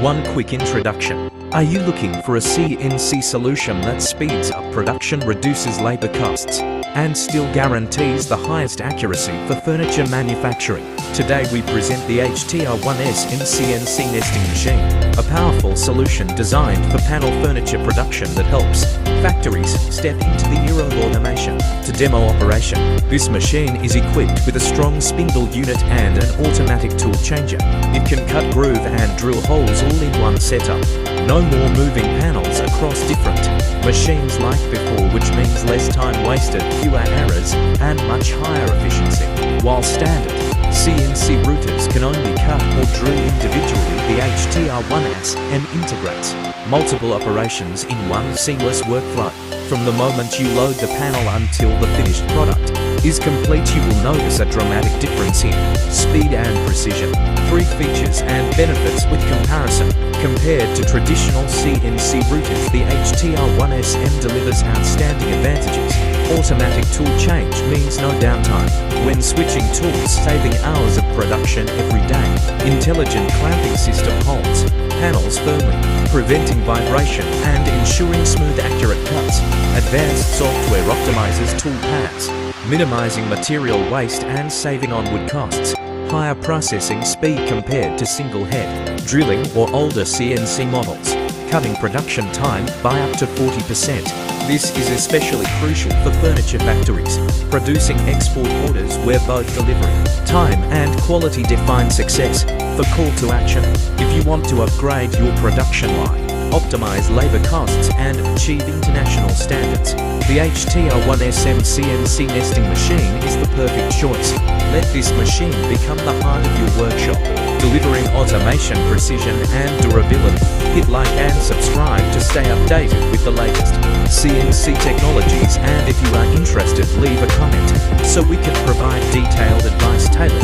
One quick introduction. Are you looking for a CNC solution that speeds up production, reduces labor costs, and still guarantees the highest accuracy for furniture manufacturing? Today we present the HT-R1SM CNC Nesting Machine, a powerful solution designed for panel furniture production that helps factories step into the era of automation. To demo operation, this machine is equipped with a strong spindle unit and an automatic tool changer. It can cut, groove and drill holes all in one setup. No more moving panels across different machines like before, which means less time wasted, fewer errors, and much higher efficiency. While standard CNC routers can only cut or drill individually, the HT-R1SM integrates multiple operations in one seamless workflow. From the moment you load the panel until the finished product is complete, you will notice a dramatic difference in speed and precision. 3 features and benefits with comparison. Compared to traditional CNC routers, the HT-R1SM delivers outstanding advantages. Automatic tool change means no downtime when switching tools, saving hours of production every day. Intelligent clamping system holds panels firmly, preventing vibration and ensuring smooth, accurate cuts. Advanced software optimizes tool paths, minimizing material waste and saving on wood costs. Higher processing speed compared to single head drilling or older CNC models, cutting production time by up to 40%. This is especially crucial for furniture factories producing export orders where both delivery time and quality define success. For call to action, if you want to upgrade your production line, optimize labor costs and achieve international standards, the HT-R1SM CNC Nesting Machine is the perfect choice. Let this machine become the heart of your workshop, delivering automation, precision and durability. Hit like and subscribe to stay updated with the latest CNC technologies, and if you are interested, leave a comment so we can provide detailed advice tailored